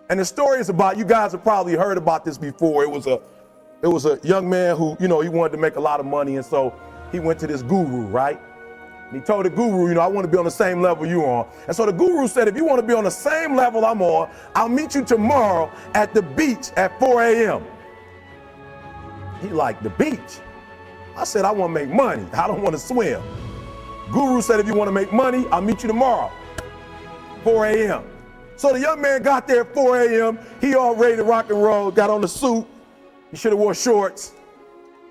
And the story is about, you guys have probably heard about this before. It was a young man who, he wanted to make a lot of money, and so he went to this guru, right? And he told the guru, I want to be on the same level you're on. And so the guru said, if you want to be on the same level I'm on, I'll meet you tomorrow at the beach at 4 a.m. He like, the beach? I said, I want to make money. I don't want to swim. Guru said, if you want to make money, I'll meet you tomorrow, 4 a.m. So the young man got there at 4 a.m. He all ready to rock and roll, got on the suit. He should have wore shorts.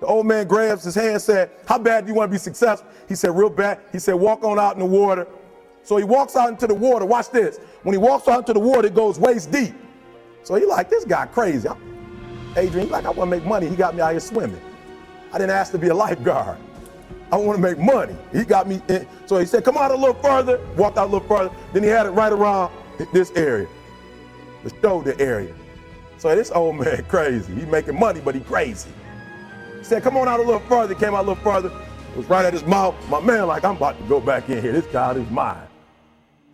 The old man grabs his hand and said, how bad do you want to be successful? He said, real bad. He said, walk on out in the water. So he walks out into the water. Watch this. When he walks out into the water, it goes waist deep. So he like, this guy crazy. Adrian, he like, I want to make money. He got me out here swimming. I didn't ask to be a lifeguard. I want to make money. He got me in. So he said, come out a little further. Walked out a little further. Then he had it right around this area, the shoulder area. So this old man crazy. He making money, but he crazy. He said, come on out a little further. Came out a little further. It was right at his mouth. My man like, I'm about to go back in here. This guy is mine.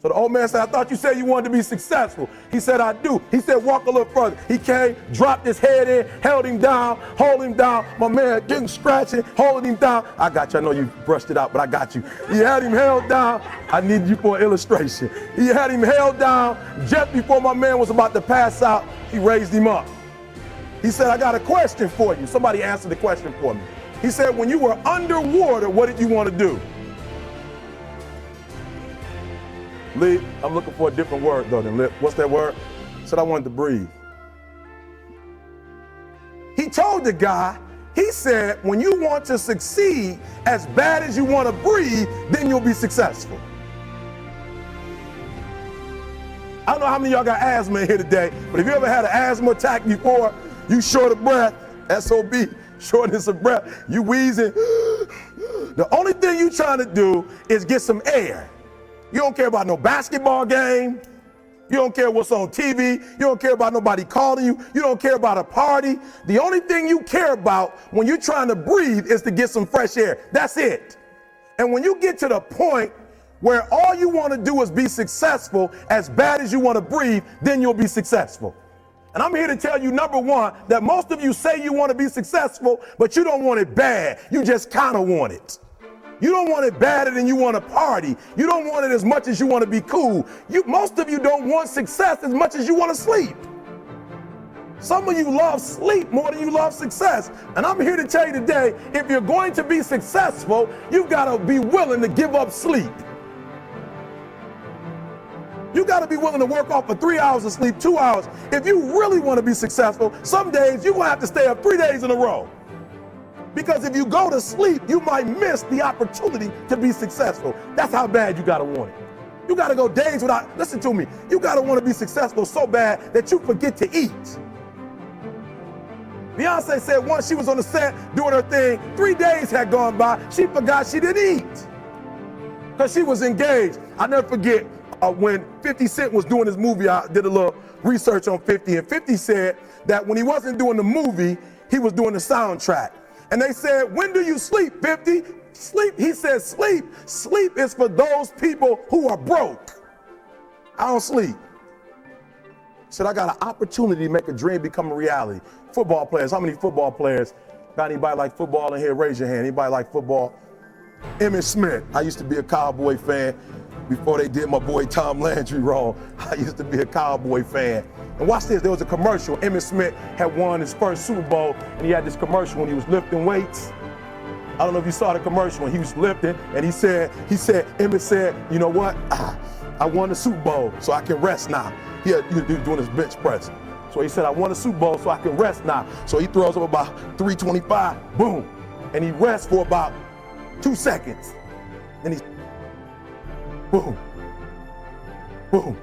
So the old man said, I thought you said you wanted to be successful. He said, I do. He said, walk a little further. He came, dropped his head in, held him down, hold him down. My man getting scratching, holding him down. I got you. I know you brushed it out, but I got you. He had him held down. I need you for an illustration. He had him held down. Just before my man was about to pass out, he raised him up. He said, I got a question for you. Somebody answered the question for me. He said, when you were underwater, what did you want to do? Lee, I'm looking for a different word though than lip. What's that word? He said, I wanted to breathe. He told the guy, he said, when you want to succeed as bad as you want to breathe, then you'll be successful. I don't know how many of y'all got asthma in here today, but if you ever had an asthma attack before, you short of breath, SOB, shortness of breath, you wheezing. The only thing you trying to do is get some air. You don't care about no basketball game. You don't care what's on TV. You don't care about nobody calling you. You don't care about a party. The only thing you care about when you're trying to breathe is to get some fresh air. That's it. And when you get to the point where all you want to do is be successful as bad as you want to breathe, then you'll be successful. And I'm here to tell you, number one, that most of you say you want to be successful, but you don't want it bad. You just kind of want it. You don't want it badder than you want to party. You don't want it as much as you want to be cool. Most of you don't want success as much as you want to sleep. Some of you love sleep more than you love success. And I'm here to tell you today, if you're going to be successful, you've got to be willing to give up sleep. You got to be willing to work off for 3 hours of sleep, 2 hours. If you really want to be successful, some days you're going to have to stay up 3 days in a row. Because if you go to sleep, you might miss the opportunity to be successful. That's how bad you got to want it. You got to go days without, listen to me, you got to want to be successful so bad that you forget to eat. Beyonce said once she was on the set doing her thing, 3 days had gone by, she forgot she didn't eat because she was engaged. I'll never forget when 50 Cent was doing his movie, I did a little research on 50, and 50 said that when he wasn't doing the movie, he was doing the soundtrack. And they said, when do you sleep, 50? Sleep, he said, sleep. Sleep is for those people who are broke. I don't sleep. He said, I got an opportunity to make a dream become a reality. Football players, how many football players? Got anybody like football in here? Raise your hand. Anybody like football? Emmitt Smith. I used to be a Cowboy fan before they did my boy Tom Landry wrong. I used to be a Cowboy fan. And watch this, there was a commercial. Emmitt Smith had won his first Super Bowl, and he had this commercial when he was lifting weights. I don't know if you saw the commercial when he was lifting, and Emmitt said, you know what? I won the Super Bowl, so I can rest now. He was doing his bench press. So he said, I won the Super Bowl, so I can rest now. So he throws up about 325, boom. And he rests for about 2 seconds. And he, boom, boom,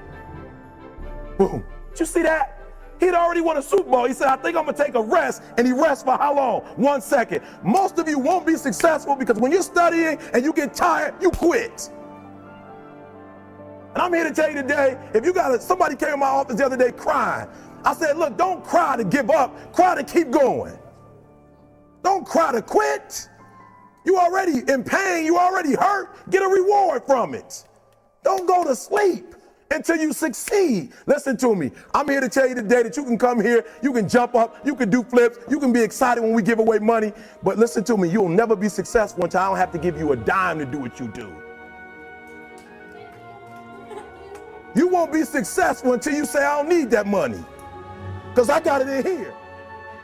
boom. Did you see that? He'd already won a Super Bowl. He said, I think I'm going to take a rest. And he rests for how long? 1 second. Most of you won't be successful because when you're studying and you get tired, you quit. And I'm here to tell you today, if you got somebody came in my office the other day crying. I said, look, don't cry to give up. Cry to keep going. Don't cry to quit. You already in pain. You already hurt. Get a reward from it. Don't go to sleep until you succeed. Listen to me. I'm here to tell you today that you can come here, you can jump up, you can do flips, you can be excited when we give away money. But listen to me, you'll never be successful until I don't have to give you a dime to do what you do. You won't be successful until you say, I don't need that money, because I got it in here.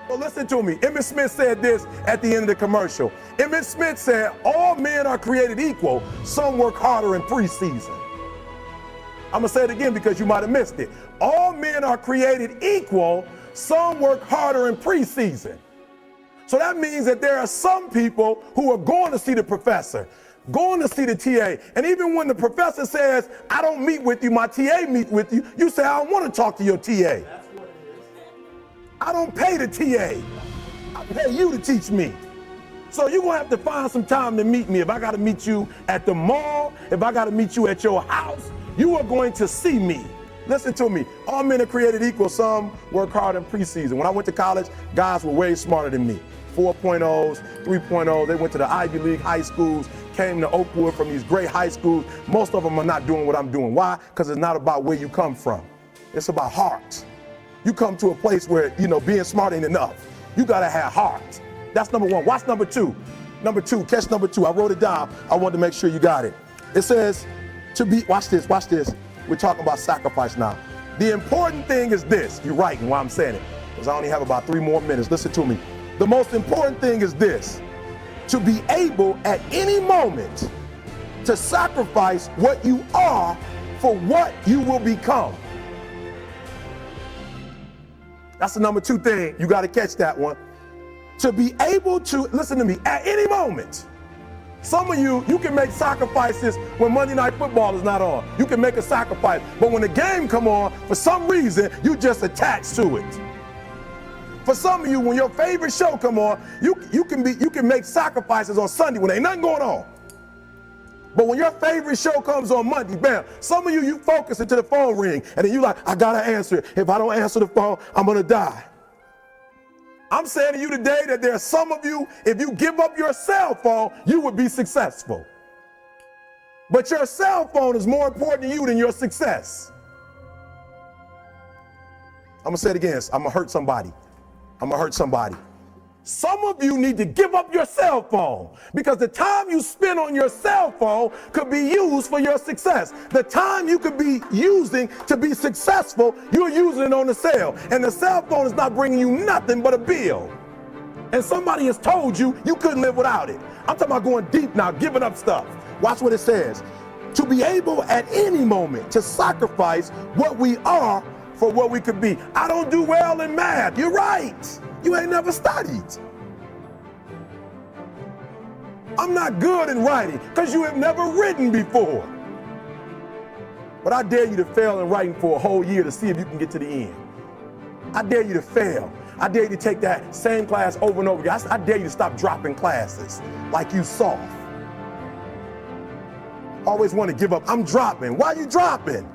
So listen to me. Emmett Smith said this at the end of the commercial. Emmett Smith said, all men are created equal. Some work harder in preseason. I'm going to say it again because you might have missed it. All men are created equal. Some work harder in preseason. So that means that there are some people who are going to see the professor, going to see the TA. And even when the professor says, I don't meet with you, my TA meet with you, you say, I don't want to talk to your TA. I don't pay the TA. I pay you to teach me. So you're going to have to find some time to meet me. If I got to meet you at the mall, if I got to meet you at your house, you are going to see me. Listen to me. All men are created equal. Some work hard in preseason. When I went to college, guys were way smarter than me. 4.0s, 3.0. They went to the Ivy League high schools, came to Oakwood from these great high schools. Most of them are not doing what I'm doing. Why? Because it's not about where you come from. It's about heart. You come to a place where, being smart ain't enough. You got to have heart. That's number one. Watch number two. Number two, catch number two. I wrote it down. I wanted to make sure you got it. It says to be, watch this. We're talking about sacrifice now. The important thing is this. You're writing while I'm saying it, because I only have about 3 more minutes. Listen to me. The most important thing is this: to be able at any moment to sacrifice what you are for what you will become. That's the number 2 thing. You got to catch that one. To be able to, listen to me, at any moment. Some of you can make sacrifices when Monday Night Football is not on. You can make a sacrifice. But when the game come on, for some reason, you just attach to it. For some of you, when your favorite show come on, you can make sacrifices on Sunday when ain't nothing going on. But when your favorite show comes on Monday, bam, some of you focus until the phone ring, and then you like, I gotta answer it. If I don't answer the phone, I'm gonna die. I'm saying to you today that there are some of you, if you give up your cell phone, you would be successful. But your cell phone is more important to you than your success. I'm gonna say it again. I'm gonna hurt somebody. Some of you need to give up your cell phone, because the time you spend on your cell phone could be used for your success. The time you could be using to be successful, you're using it on the cell. And the cell phone is not bringing you nothing but a bill. And somebody has told you you couldn't live without it. I'm talking about going deep now, giving up stuff. Watch what it says. To be able at any moment to sacrifice what we are for what we could be. I don't do well in math. You're right. You ain't never studied. I'm not good in writing because you have never written before. But I dare you to fail in writing for a whole year to see if you can get to the end. I dare you to fail. I dare you to take that same class over and over again. I dare you to stop dropping classes like you soft. Always want to give up. I'm dropping. Why are you dropping?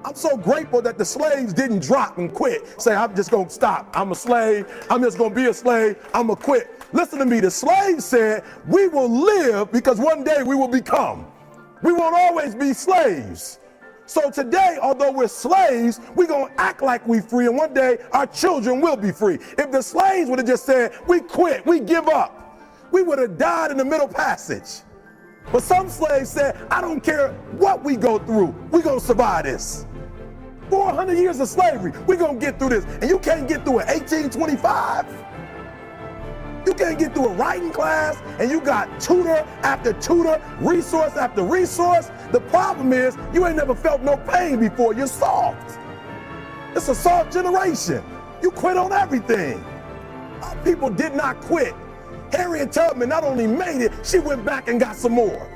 I'm so grateful that the slaves didn't drop and quit. Say, I'm just going to stop. I'm a slave. I'm just going to be a slave. I'm going to quit. Listen to me. The slaves said, we will live because one day we will become. We won't always be slaves. So today, although we're slaves, we're going to act like we're free, and one day our children will be free. If the slaves would have just said, we quit, we give up, we would have died in the Middle Passage. But some slaves said, I don't care what we go through, we're going to survive this. 400 years of slavery, we're going to get through this. And you can't get through it 1825. You can't get through a writing class, and you got tutor after tutor, resource after resource. The problem is you ain't never felt no pain before. You're soft. It's a soft generation. You quit on everything. Our people did not quit. Harriet Tubman not only made it, she went back and got some more.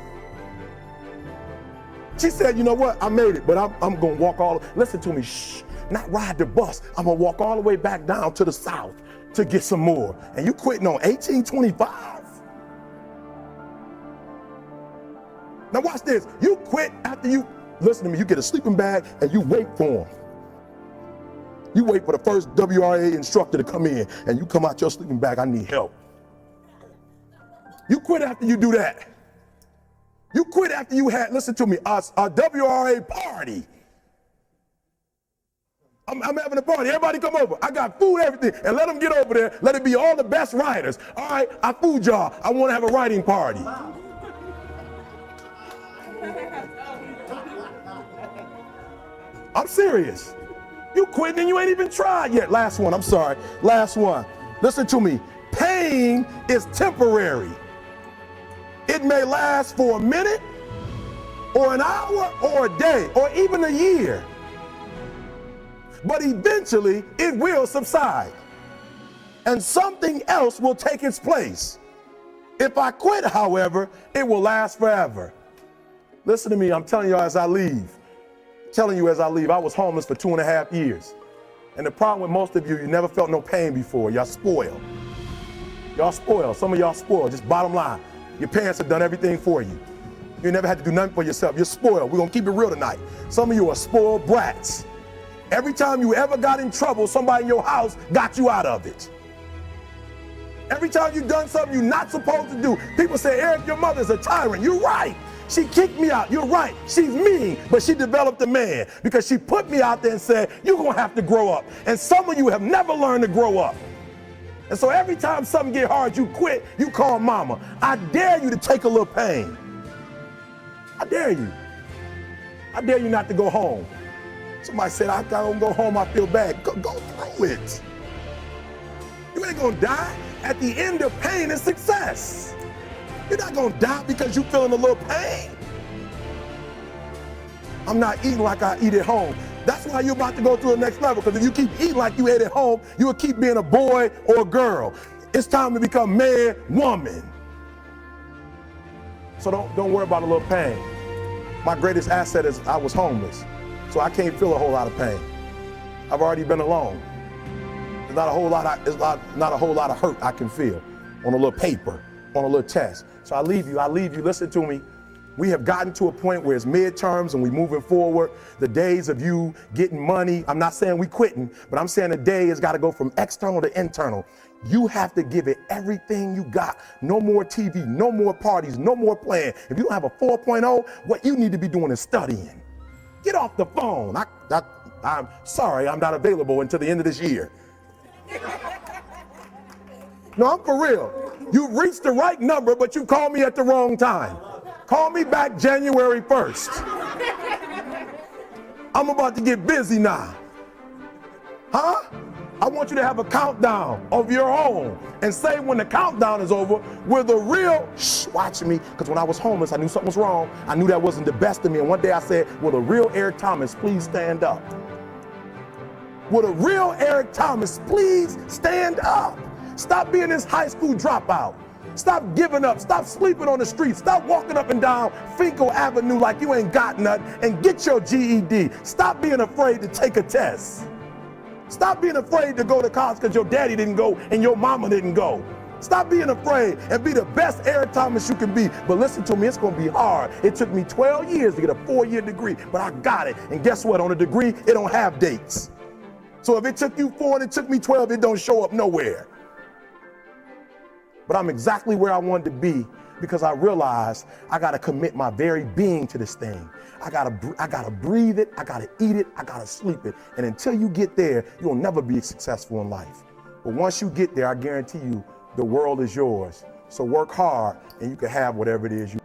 She said, you know what, I made it, but I'm going to walk listen to me, not ride the bus. I'm going to walk all the way back down to the South to get some more. And you quitting on 1825? Now watch this. You quit after you, listen to me, you get a sleeping bag and you wait for them. You wait for the first WRA instructor to come in, and you come out your sleeping bag, I need help. You quit after you do that. You quit after you had, listen to me, a WRA party. I'm having a party. Everybody come over. I got food, everything. And let them get over there. Let it be all the best writers. All right, I fooled y'all. I want to have a writing party. I'm serious. You quitting and you ain't even tried yet. Last one, I'm sorry. Last one. Listen to me. Pain is temporary. It may last for a minute or an hour or a day or even a year. But eventually it will subside and something else will take its place. If I quit, however, it will last forever. Listen to me, I'm telling you as I leave. I was homeless for 2.5 years. And the problem with most of you, you never felt no pain before. Y'all spoiled. Y'all spoiled. Some of y'all spoiled, just bottom line. Your parents have done everything for you. You never had to do nothing for yourself. You're spoiled. We're gonna keep it real tonight. Some of you are spoiled brats. Every time you ever got in trouble, somebody in your house got you out of it. Every time you've done something you're not supposed to do, people say, Eric, your mother's a tyrant. You're right. She kicked me out. You're right. She's mean, but she developed a man because she put me out there and said, you're going to have to grow up. And some of you have never learned to grow up. And so every time something get hard, you quit, you call mama. I dare you to take a little pain. I dare you. I dare you not to go home. Somebody said, I don't go home, I feel bad. Go through it. You ain't gonna die. At the end of pain is success. You're not gonna die because you're feeling a little pain. I'm not eating like I eat at home. That's why you're about to go to the next level, because if you keep eating like you ate at home, you will keep being a boy or a girl. It's time to become man, woman. So don't worry about a little pain. My greatest asset is I was homeless, so I can't feel a whole lot of pain. I've already been alone. There's not a whole lot of hurt I can feel on a little paper, on a little test. So I leave you, listen to me. We have gotten to a point where it's midterms and we're moving forward. The days of you getting money, I'm not saying we quitting, but I'm saying the day has got to go from external to internal. You have to give it everything you got. No more TV, no more parties, no more playing. If you don't have a 4.0, what you need to be doing is studying. Get off the phone. I'm sorry, I'm not available until the end of this year. No, I'm for real. You reached the right number, but you called me at the wrong time. Call me back January 1st. I'm about to get busy now. Huh? I want you to have a countdown of your own and say when the countdown is over, with a real, watch me, because when I was homeless, I knew something was wrong. I knew that wasn't the best of me. And one day I said, will a real Eric Thomas please stand up? Will a real Eric Thomas please stand up? Stop being this high school dropout. Stop giving up. Stop sleeping on the street. Stop walking up and down Finkel Avenue like you ain't got nothing, and get your GED. Stop being afraid to take a test. Stop being afraid to go to college because your daddy didn't go and your mama didn't go. Stop being afraid and be the best Eric Thomas you can be. But listen to me, it's going to be hard. It took me 12 years to get a 4-year degree, but I got it. And guess what? On a degree, it don't have dates. So if it took you 4 and it took me 12, it don't show up nowhere. But I'm exactly where I wanted to be because I realized I got to commit my very being to this thing. I got to breathe it. I got to eat it. I got to sleep it. And until you get there, you'll never be successful in life. But once you get there, I guarantee you the world is yours. So work hard and you can have whatever it is you